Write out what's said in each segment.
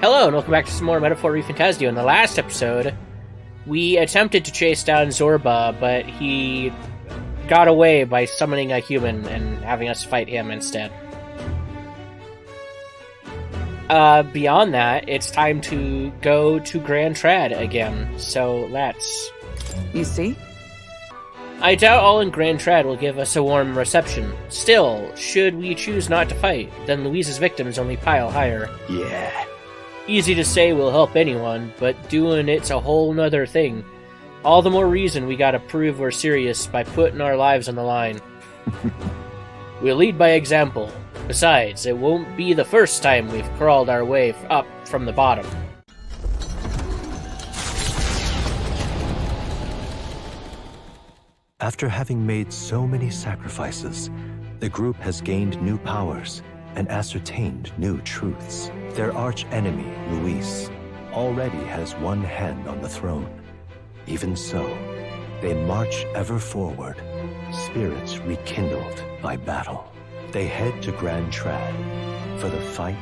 Hello, and welcome back to some more Metaphor ReFantazio. In the last episode, we attempted to chase down Zorba, but he got away by summoning a human and having us fight him instead. Beyond that, it's time to go to Grand Trad again, so let's... You see? I doubt all in Grand Trad will give us a warm reception. Still, should we choose not to fight, then Louise's victims only pile higher. Yeah. Easy to say will help anyone, but doing it's a whole nother thing. All the more reason we gotta prove we're serious by putting our lives on the line. We'll lead by example. Besides, it won't be the first time we've crawled our way up from the bottom. After having made so many sacrifices, the group has gained new powers and ascertained new truths. Their arch-enemy, Luis, already has one hand on the throne. Even so, they march ever forward, spirits rekindled by battle. They head to Grand Trad, for the fight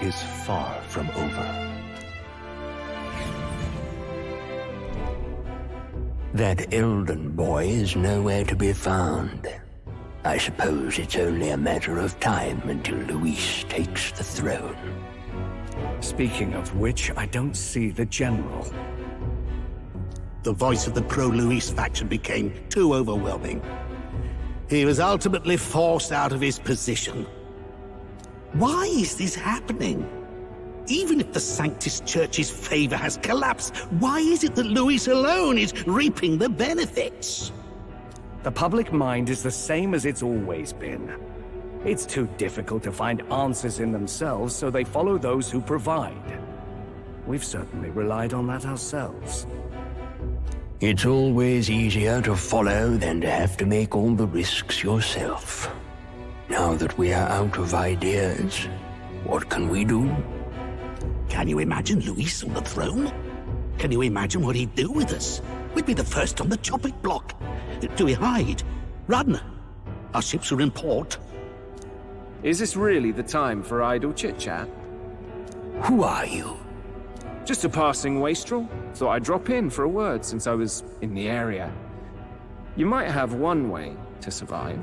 is far from over. That Elden boy is nowhere to be found. I suppose it's only a matter of time until Luis takes the throne. Speaking of which, I don't see the general. The voice of the pro-Luis faction became too overwhelming. He was ultimately forced out of his position. Why is this happening? Even if the Sanctus Church's favor has collapsed, why is it that Luis alone is reaping the benefits? The public mind is the same as it's always been. It's too difficult to find answers in themselves, so they follow those who provide. We've certainly relied on that ourselves. It's always easier to follow than to have to make all the risks yourself. Now that we are out of ideas, what can we do? Can you imagine Luis on the throne? Can you imagine what he'd do with us? We'd be the first on the chopping block. Do we hide? Run? Our ships are in port. Is this really the time for idle chit-chat? Who are you? Just a passing wastrel. Thought I'd drop in for a word since I was in the area. You might have one way to survive.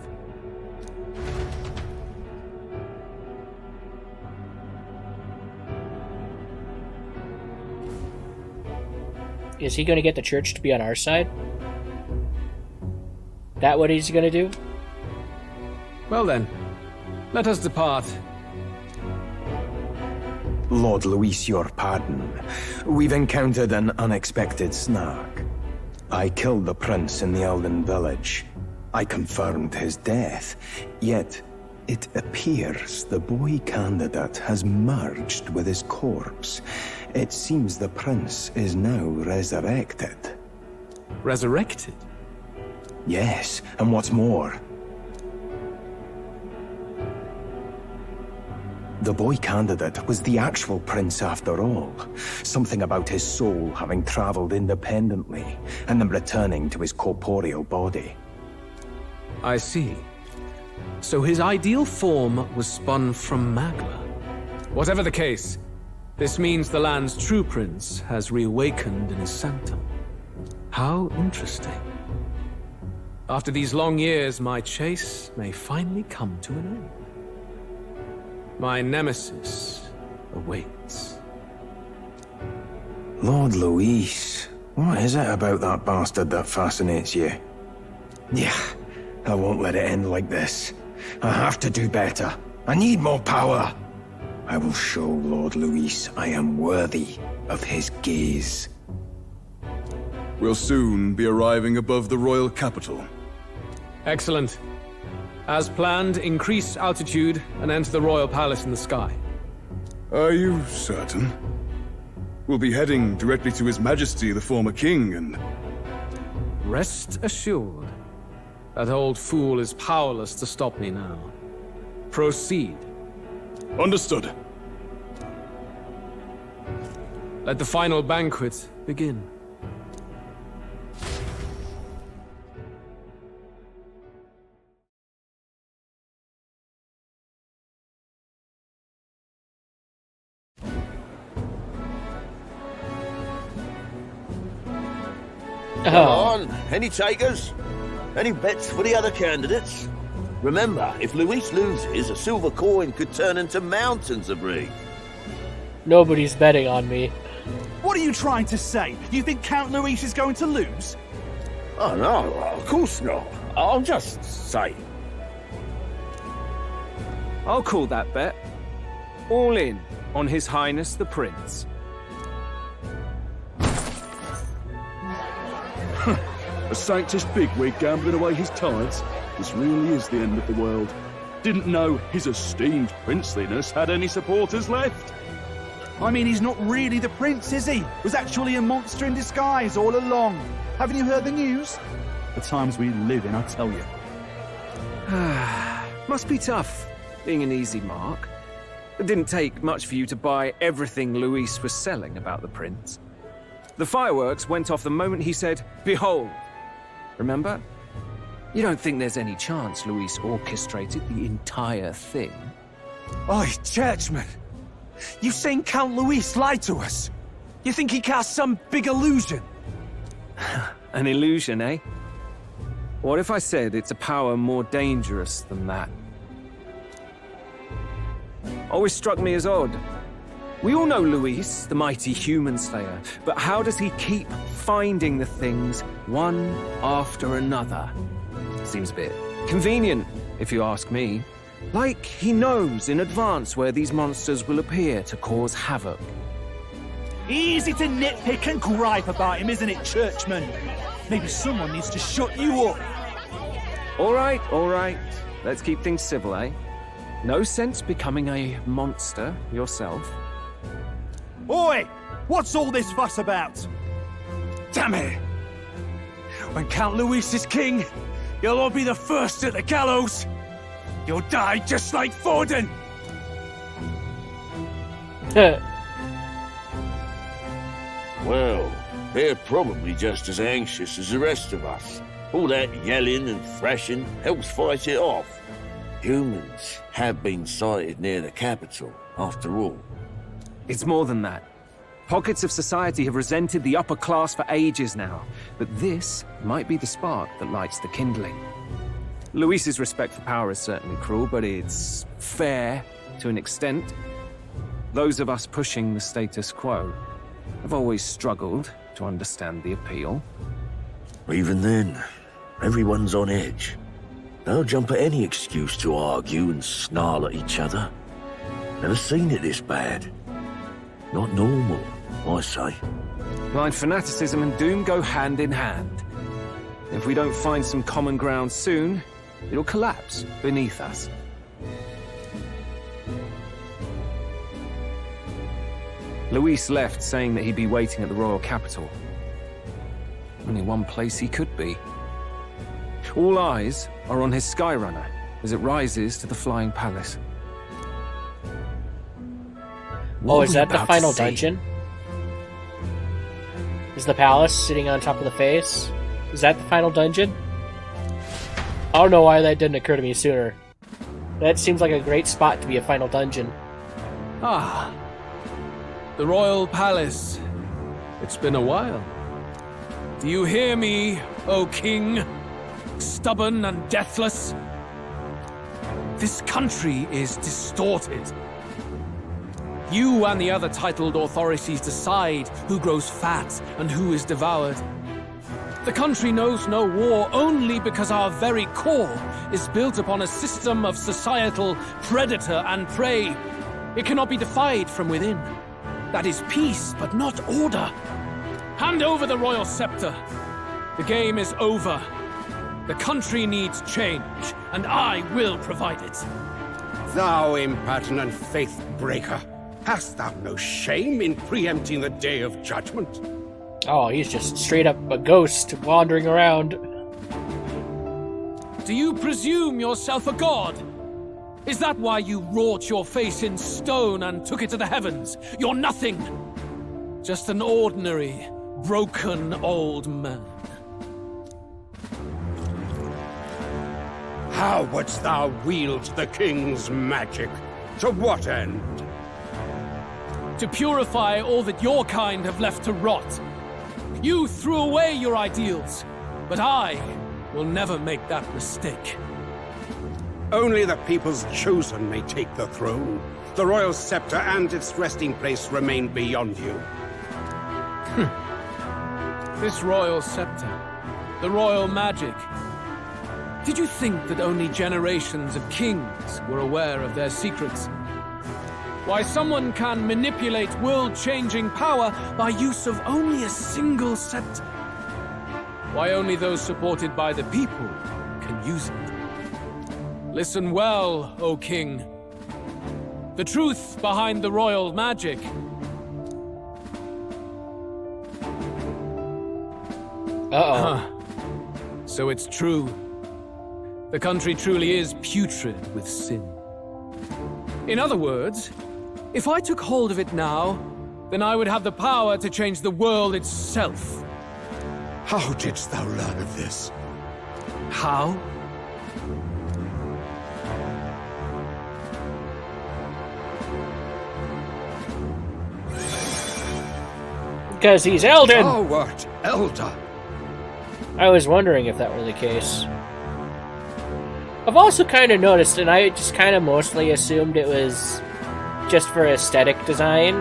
Is he gonna get the church to be on our side? That what he's gonna do? Well then, let us depart. Lord Luis, your pardon. We've encountered an unexpected snag. I killed the prince in the Elden village. I confirmed his death, yet it appears the boy candidate has merged with his corpse. It seems the prince is now resurrected. Resurrected? Yes, and what's more, the boy candidate was the actual prince after all. Something about his soul having traveled independently, and then returning to his corporeal body. I see. So his ideal form was spun from magma. Whatever the case, this means the land's true prince has reawakened in his sanctum. How interesting. After these long years, my chase may finally come to an end. My nemesis awaits. Lord Luis, what is it about that bastard that fascinates you? Yeah, I won't let it end like this. I have to do better. I need more power. I will show Lord Luis I am worthy of his gaze. We'll soon be arriving above the royal capital. Excellent. As planned, increase altitude and enter the royal palace in the sky. Are you certain? We'll be heading directly to His Majesty, the former king, and... Rest assured, that old fool is powerless to stop me now. Proceed. Understood. Let the final banquet begin. Come on, any takers? Any bets for the other candidates? Remember, if Luis loses, a silver coin could turn into mountains of Reef. Nobody's betting on me. What are you trying to say? You think Count Luis is going to lose? Oh no, of course not. I'll just say. I'll call that bet. All in on His Highness the Prince. A sanctus bigwig gambling away his tithes? This really is the end of the world. Didn't know his esteemed princeliness had any supporters left. I mean, he's not really the prince, is he? Was actually a monster in disguise all along. Haven't you heard the news? The times we live in, I tell you. Must be tough, being an easy mark. It didn't take much for you to buy everything Luis was selling about the prince. The fireworks went off the moment he said, "Behold." Remember? You don't think there's any chance Luis orchestrated the entire thing? Oi, churchman! You saying Count Luis lied to us? You think he cast some big illusion? An illusion, eh? What if I said it's a power more dangerous than that? Always struck me as odd. We all know Luis, the mighty human slayer, but how does he keep finding the things one after another? Seems a bit convenient, if you ask me. Like he knows in advance where these monsters will appear to cause havoc. Easy to nitpick and gripe about him, isn't it, churchman? Maybe someone needs to shut you up. All right. Let's keep things civil, eh? No sense becoming a monster yourself. Oi! What's all this fuss about? Damn it! When Count Luis is king, you'll all be the first at the gallows. You'll die just like Forden. Well, they're probably just as anxious as the rest of us. All that yelling and thrashing helps fight it off. Humans have been sighted near the capital, after all. It's more than that. Pockets of society have resented the upper class for ages now, but this might be the spark that lights the kindling. Luis's respect for power is certainly cruel, but it's fair to an extent. Those of us pushing the status quo have always struggled to understand the appeal. Even then, everyone's on edge. They'll jump at any excuse to argue and snarl at each other. Never seen it this bad. Not normal, I say. Blind fanaticism and doom go hand in hand. If we don't find some common ground soon, it'll collapse beneath us. Luis left saying that he'd be waiting at the royal capital. Only one place he could be. All eyes are on his Skyrunner as it rises to the flying palace. Oh, is that the final dungeon? Is the palace sitting on top of the face? Is that the final dungeon? I don't know why that didn't occur to me sooner. That seems like a great spot to be a final dungeon. Ah, the royal palace. It's been a while. Do you hear me, O king? Stubborn and deathless? This country is distorted. You and the other titled authorities decide who grows fat and who is devoured. The country knows no war only because our very core is built upon a system of societal predator and prey. It cannot be defied from within. That is peace, but not order. Hand over the royal scepter. The game is over. The country needs change, and I will provide it. Thou impertinent faith breaker, hast thou no shame in preempting the day of judgment? Oh, he's just straight up a ghost wandering around. Do you presume yourself a god? Is that why you wrought your face in stone and took it to the heavens? You're nothing. Just an ordinary, broken old man. How wouldst thou wield the king's magic? To what end? To purify all that your kind have left to rot. You threw away your ideals, but I will never make that mistake. Only the people's chosen may take the throne. The royal scepter and its resting place remain beyond you. This royal scepter, the royal magic. Did you think that only generations of kings were aware of their secrets? Why someone can manipulate world-changing power by use of only a single scepter? Why only those supported by the people can use it? Listen well, O king. The truth behind the royal magic. So it's true. The country truly is putrid with sin. In other words, if I took hold of it now, then I would have the power to change the world itself. How didst thou learn of this? How? Because he's Elden! Thou art Elder. I was wondering if that were the case. I've also kind of noticed, and I just kind of mostly assumed it was just for aesthetic design,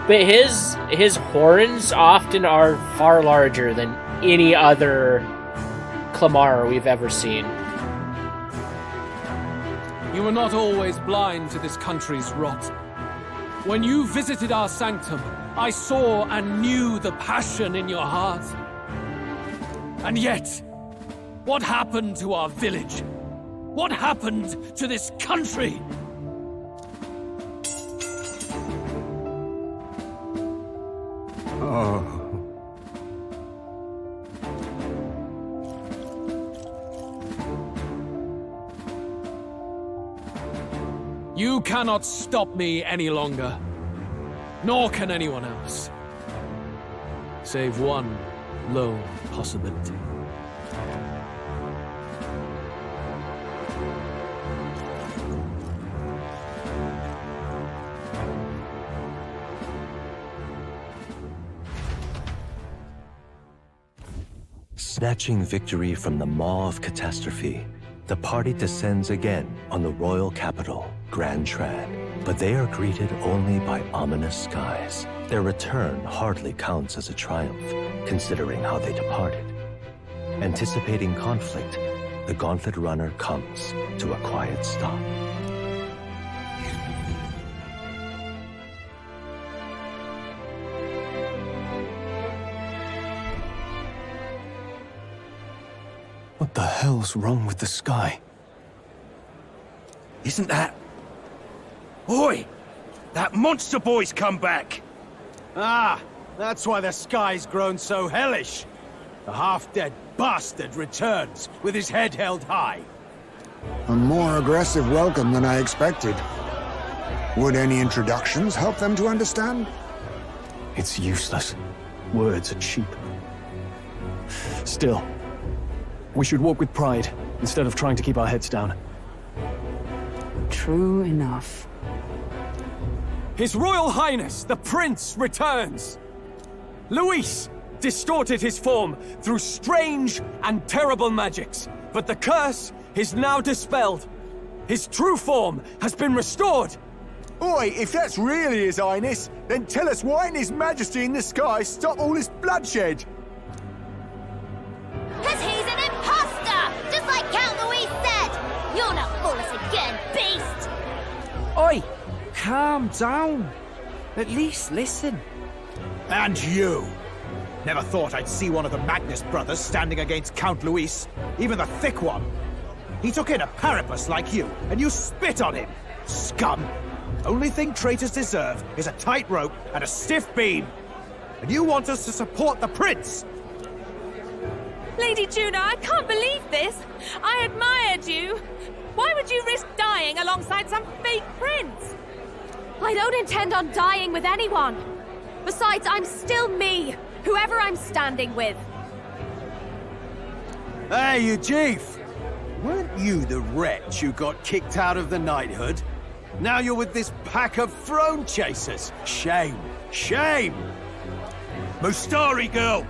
but his horns often are far larger than any other Clamar we've ever seen. You were not always blind to this country's rot. When you visited our sanctum, I saw and knew the passion in your heart. And yet, what happened to our village? What happened to this country? Oh. You cannot stop me any longer. Nor can anyone else. Save one lone possibility. Snatching victory from the maw of catastrophe, the party descends again on the royal capital, Grand Trad. But they are greeted only by ominous skies. Their return hardly counts as a triumph, considering how they departed. Anticipating conflict, the Gauntlet Runner comes to a quiet stop. What the hell's wrong with the sky? Isn't that... Oi! That monster boy's come back! Ah, that's why the sky's grown so hellish. The half-dead bastard returns with his head held high. A more aggressive welcome than I expected. Would any introductions help them to understand? It's useless. Words are cheap. Still, we should walk with pride instead of trying to keep our heads down. True enough. His Royal Highness, the Prince, returns! Luis distorted his form through strange and terrible magics, but the curse is now dispelled. His true form has been restored! Oi, if that's really His Highness, then tell us why in His Majesty in the sky stop all this bloodshed? Cause he's an imposter! Just like Count Luis said! You'll not fool us again, beast! Oi! Calm down. At least listen. And you! Never thought I'd see one of the Magnus brothers standing against Count Luis, even the thick one. He took in a Paripus like you, and you spit on him! Scum! Only thing traitors deserve is a tight rope and a stiff beam. And you want us to support the Prince! Lady Juna, I can't believe this! I admired you! Why would you risk dying alongside some fake prince? I don't intend on dying with anyone. Besides, I'm still me, whoever I'm standing with. Hey, you chief! Weren't you the wretch who got kicked out of the knighthood? Now you're with this pack of throne chasers. Shame! Shame! Mustari girl,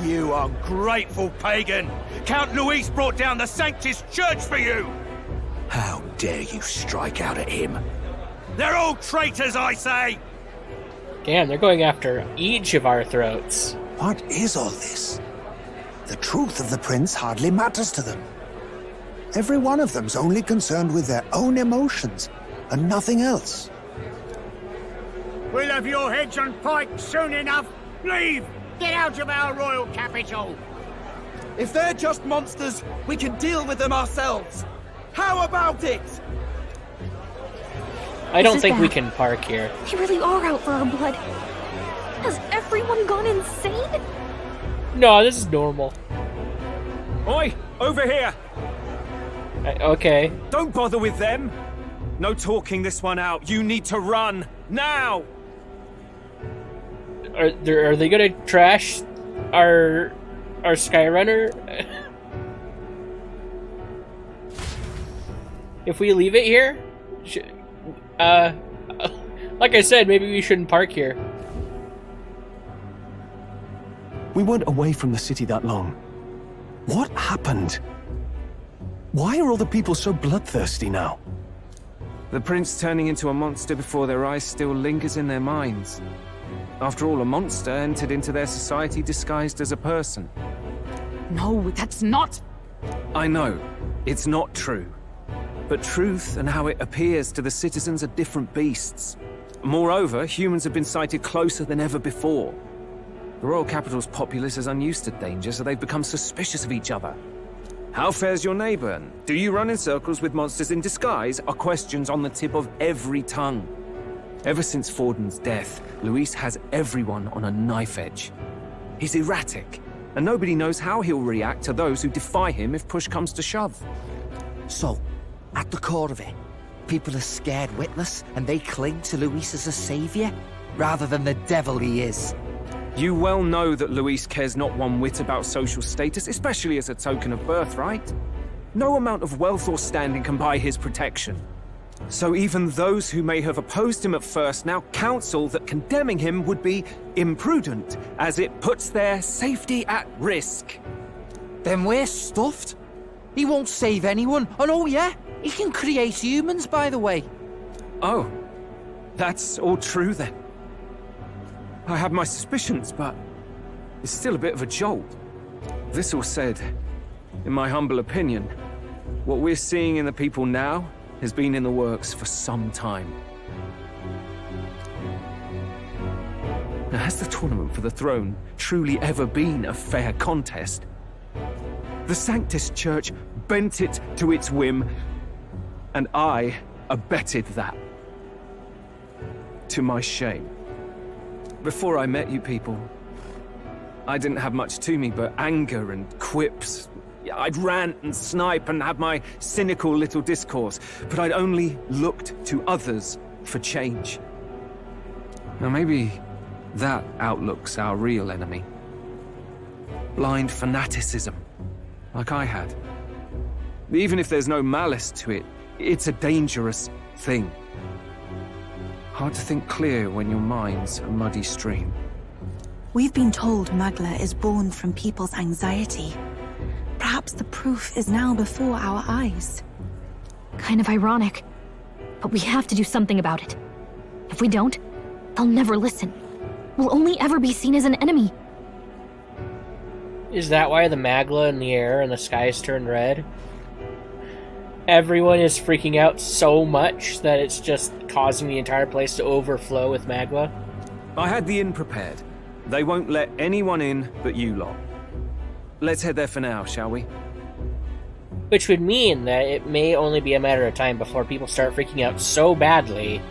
You ungrateful pagan! Count Luis brought down the Sanctus Church for you! How dare you strike out at him? They're all traitors, I say! Damn, they're going after each of our throats. What is all this? The truth of the prince hardly matters to them. Every one of them's only concerned with their own emotions and nothing else. We'll have your heads on pikes soon enough. Leave! Get out of our royal capital! If they're just monsters, we can deal with them ourselves. How about it? I don't think we can park here. They really are out for our blood. Has everyone gone insane? No, this is normal. Oi! Over here! Okay. Don't bother with them! No talking this one out. You need to run! Now! Are they gonna trash our Skyrunner? If we leave it here? Like I said, maybe we shouldn't park here. We weren't away from the city that long. What happened? Why are all the people so bloodthirsty now? The prince turning into a monster before their eyes still lingers in their minds. After all, a monster entered into their society disguised as a person. No, that's not... I know, it's not true. But truth and how it appears to the citizens are different beasts. Moreover, humans have been sighted closer than ever before. The royal capital's populace is unused to danger, so they've become suspicious of each other. How fares your neighbor? Do you run in circles with monsters in disguise? Are questions on the tip of every tongue. Ever since Forden's death, Luis has everyone on a knife edge. He's erratic, and nobody knows how he'll react to those who defy him if push comes to shove. So, at the core of it, people are scared witless and they cling to Luis as a savior, rather than the devil he is. You well know that Luis cares not one whit about social status, especially as a token of birthright. No amount of wealth or standing can buy his protection. So even those who may have opposed him at first now counsel that condemning him would be imprudent, as it puts their safety at risk. Then we're stuffed. He won't save anyone, and oh yeah, he can create humans, by the way. Oh, that's all true then. I have my suspicions, but it's still a bit of a jolt. This all said, in my humble opinion, what we're seeing in the people now has been in the works for some time. Now, has the tournament for the throne truly ever been a fair contest? The Sanctus Church bent it to its whim, and I abetted that. To my shame. Before I met you people, I didn't have much to me but anger and quips. I'd rant and snipe and have my cynical little discourse, but I'd only looked to others for change. Now maybe that outlook's our real enemy. Blind fanaticism, like I had. Even if there's no malice to it, it's a dangerous thing. Hard to think clear when your mind's a muddy stream. We've been told Magla is born from people's anxiety. Perhaps the proof is now before our eyes. Kind of ironic. But we have to do something about it. If we don't, they'll never listen. We'll only ever be seen as an enemy. Is that why the Magla in the air and the skies turn red? Everyone is freaking out so much that it's just causing the entire place to overflow with Magla? I had the inn prepared. They won't let anyone in but you lot. Let's head there for now, shall we? Which would mean that it may only be a matter of time before people start freaking out so badly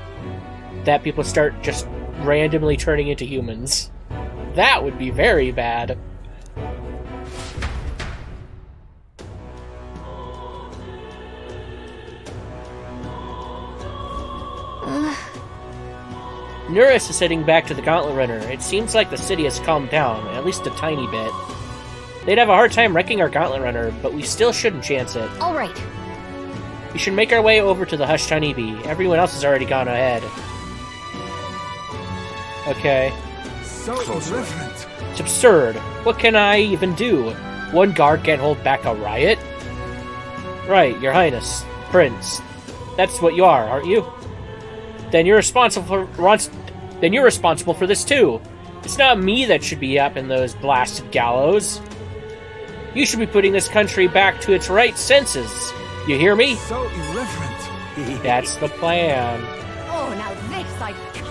that people start just randomly turning into humans. That would be very bad. Nuris is heading back to the Gauntlet Runner. It seems like the city has calmed down, at least a tiny bit. They'd have a hard time wrecking our Gauntlet Runner, but we still shouldn't chance it. Alright. We should make our way over to the Hushed Honeybee. Everyone else has already gone ahead. Okay. closer. It's absurd. What can I even do? One guard can't hold back a riot? Right, Your Highness. Prince. That's what you are, aren't you? Then you're responsible for this too. It's not me that should be up in those blasted gallows. You should be putting this country back to its right senses. You hear me? So irreverent. That's the plan. Oh, now this I can't.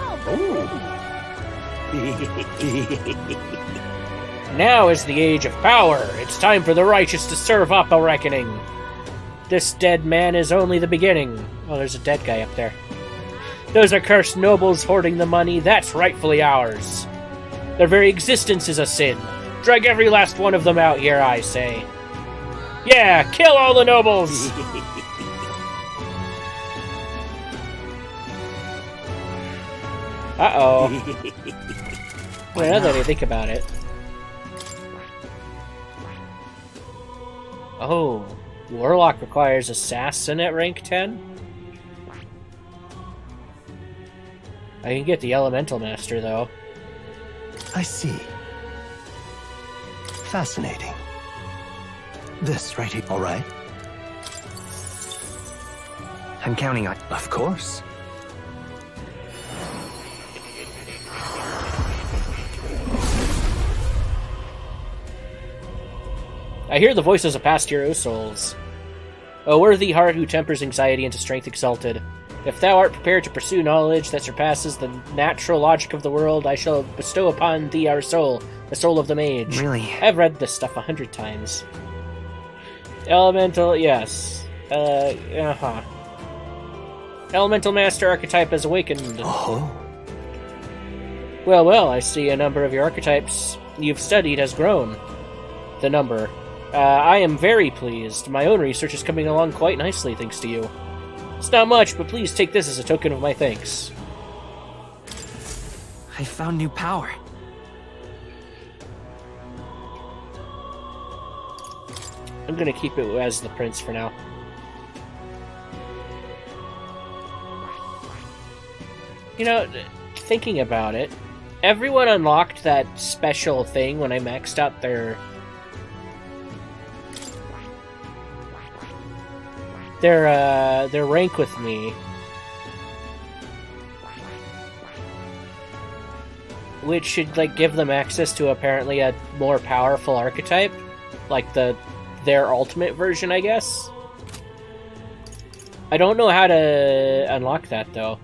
Now is the age of power. It's time for the righteous to serve up a reckoning. This dead man is only the beginning. Oh, there's a dead guy up there. Those accursed nobles hoarding the money that's rightfully ours. Their very existence is a sin. Drag every last one of them out here, I say. Yeah, kill all the nobles! Uh-oh. Well, now that I think about it. Oh, Warlock requires Assassin at rank 10? I can get the Elemental Master, though. I see. Fascinating. This right here, all right? I'm counting on... Of course. I hear the voices of past hero souls. O worthy heart who tempers anxiety into strength exalted. If thou art prepared to pursue knowledge that surpasses the natural logic of the world, I shall bestow upon thee our soul, the soul of the mage. Really? I've read this stuff 100 times. Elemental, yes. Elemental Master archetype has awakened. Oh. Well, I see a number of your archetypes you've studied has grown. The number. I am very pleased. My own research is coming along quite nicely, thanks to you. It's not much, but please take this as a token of my thanks. I found new power. I'm gonna keep it as the prince for now. You know, thinking about it, everyone unlocked that special thing when I maxed out their rank with me, which should like give them access to apparently a more powerful archetype, like their ultimate version, I guess. I don't know how to unlock that though.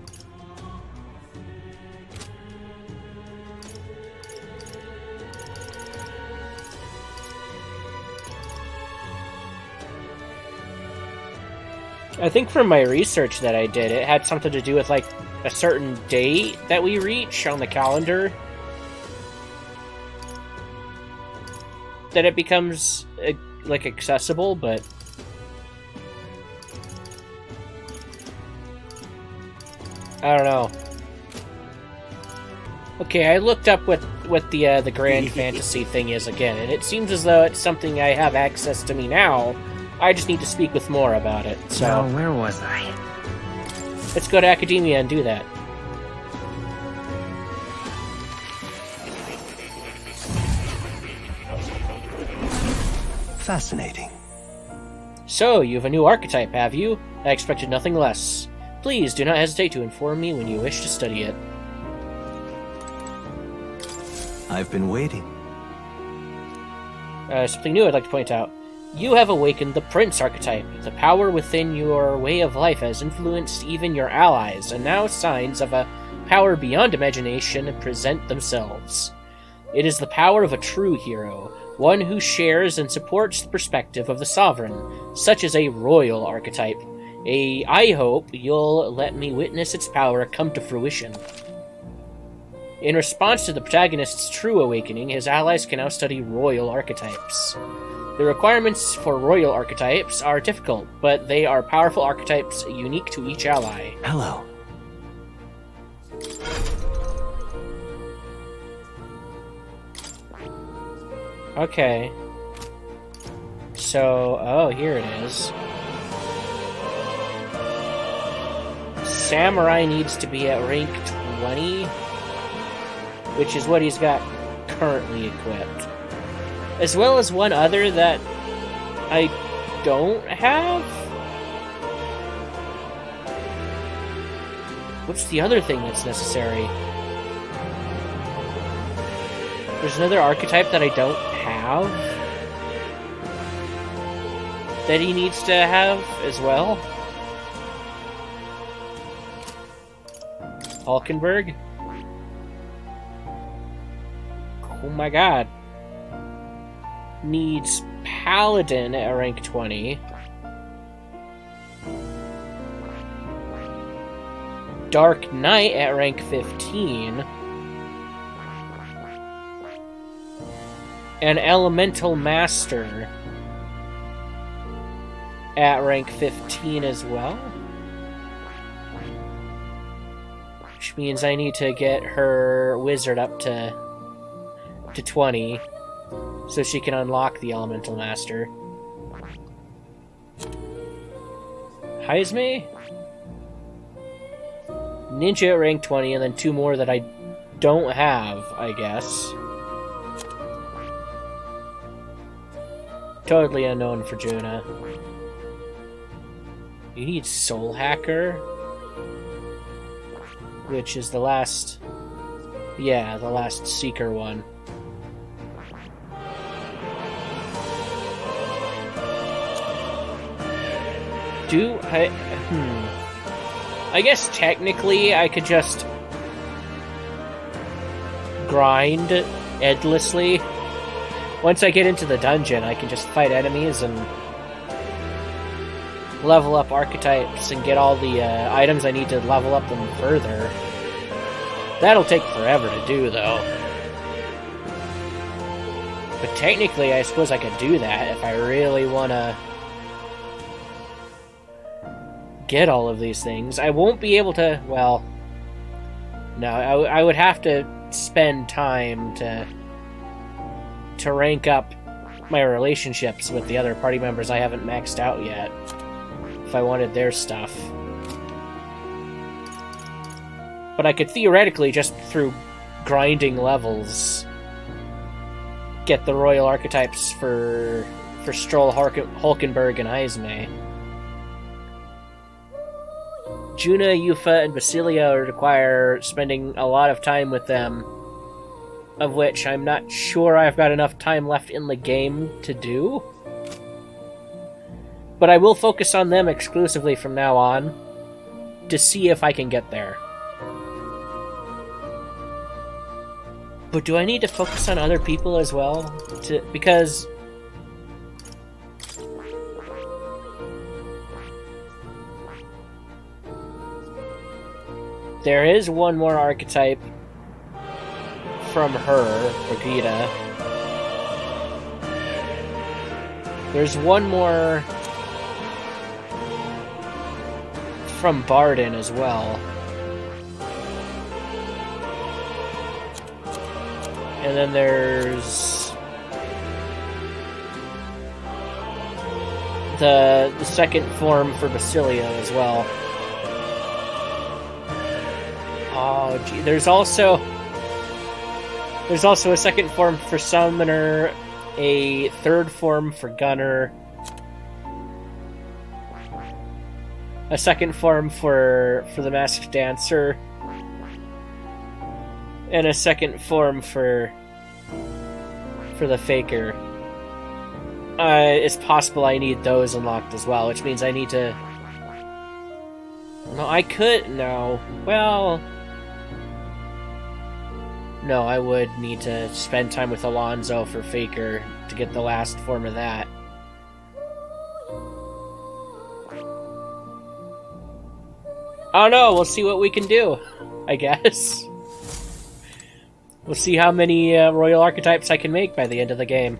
I think from my research that I did, it had something to do with, like, a certain date that we reach on the calendar. That it becomes, like, accessible, but... I don't know. Okay, I looked up what the Grand Fantasy thing is again, and it seems as though it's something I have access to me now. I just need to speak with more about it, so... Now, where was I? Let's go to Academia and do that. Fascinating. So, you have a new archetype, have you? I expected nothing less. Please do not hesitate to inform me when you wish to study it. I've been waiting. Something new I'd like to point out. You have awakened the Prince archetype. The power within your way of life has influenced even your allies, and now signs of a power beyond imagination present themselves. It is the power of a true hero, one who shares and supports the perspective of the sovereign, such as a royal archetype. I hope you'll let me witness its power come to fruition. In response to the protagonist's true awakening, his allies can now study royal archetypes. The requirements for royal archetypes are difficult, but they are powerful archetypes unique to each ally. Hello. Okay. So, oh, here it is. Samurai needs to be at rank 20. which is what he's got currently equipped. As well as one other that I don't have? What's the other thing that's necessary? There's another archetype that I don't have that he needs to have as well. Hulkenberg? Oh my god. Needs Paladin at rank 20. Dark Knight at rank 15. And Elemental Master at rank 15 as well. Which means I need to get her wizard up to 20 so she can unlock the Elemental Master. Heisme? Ninja at rank 20, and then 2 more that I don't have, I guess. Totally unknown for Juna. You need Soul Hacker, which is the last... yeah, the last Seeker one. I guess technically I could just grind endlessly. Once I get into the dungeon, I can just fight enemies and level up archetypes and get all the items I need to level up them further. That'll take forever to do, though. But technically, I suppose I could do that if I really want to get all of these things. I won't be able to, well, no, I would have to spend time to rank up my relationships with the other party members I haven't maxed out yet, if I wanted their stuff. But I could theoretically, just through grinding levels, get the royal archetypes for Stroll, Hulkenberg, and Heisme. Juna, Yufa, and Basilia require spending a lot of time with them, of which I'm not sure I've got enough time left in the game to do. But I will focus on them exclusively from now on, to see if I can get there. But do I need to focus on other people as well? Because... there is one more archetype from her, Brigida. There's one more from Barden as well. And then there's the second form for Basilia as well. Oh, gee. There's also a second form for Summoner, a third form for Gunner, a second form for the Masked Dancer, and a second form for the Faker. It's possible I need those unlocked as well, which means I need to... no, I could... no. Well... no, I would need to spend time with Alonzo for Faker to get the last form of that. I don't know, we'll see what we can do, I guess. We'll see how many royal archetypes I can make by the end of the game.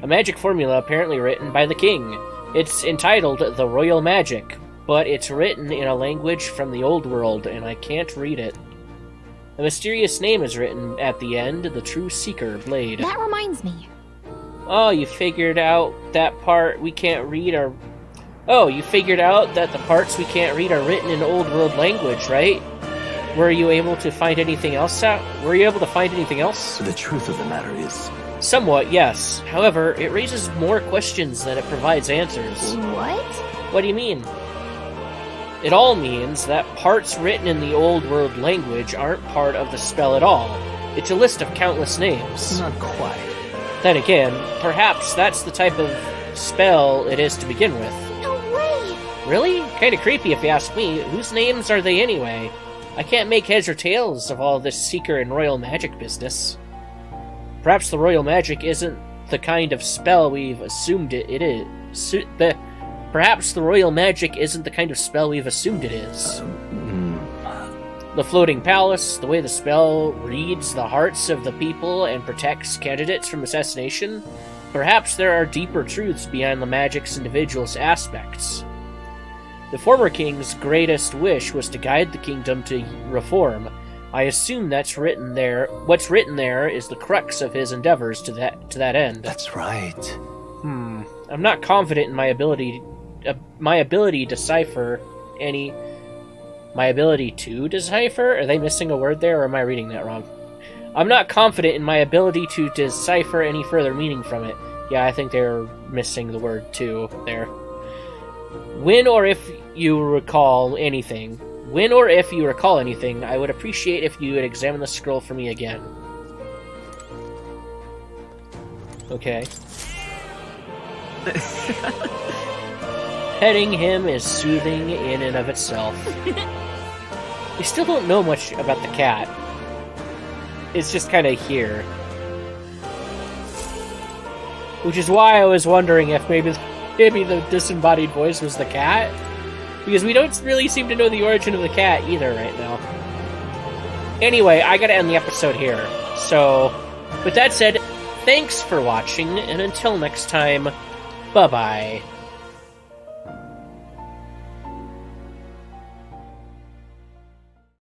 A magic formula apparently written by the king. It's entitled The Royal Magic, but it's written in a language from the old world, and I can't read it. A mysterious name is written at the end, the True Seeker Blade. That reminds me. Oh, you figured out that part we can't read, or Oh, you figured out that the parts we can't read are written in Old World language, right? Were you able to find anything else out? Were you able to find anything else? The truth of the matter is... Somewhat, yes. However, it raises more questions than it provides answers. What? What do you mean? It all means that parts written in the Old World language aren't part of the spell at all. It's a list of countless names. Not quite. Then again, perhaps that's the type of spell it is to begin with. No way! Really? Kinda creepy if you ask me. Whose names are they anyway? I can't make heads or tails of all this Seeker and Royal Magic business. Perhaps the Royal Magic isn't the kind of spell we've assumed it is. Perhaps the Royal Magic isn't the kind of spell we've assumed it is. The Floating Palace, the way the spell reads the hearts of the people and protects candidates from assassination. Perhaps there are deeper truths behind the magic's individual's aspects. The former king's greatest wish was to guide the kingdom to reform. I assume that's written there. What's written there is the crux of his endeavors to that end. That's right. I'm not confident in my ability to decipher any. My ability to decipher? Are they missing a word there, or am I reading that wrong? I'm not confident in my ability to decipher any further meaning from it. Yeah, I think they're missing the word "to" there. When or if you recall anything, I would appreciate if you would examine the scroll for me again. Okay. Petting him is soothing in and of itself. We still don't know much about the cat. It's just kind of here. Which is why I was wondering if maybe the disembodied voice was the cat. Because we don't really seem to know the origin of the cat either right now. Anyway, I gotta end the episode here. So, with that said, thanks for watching, and until next time, bye-bye.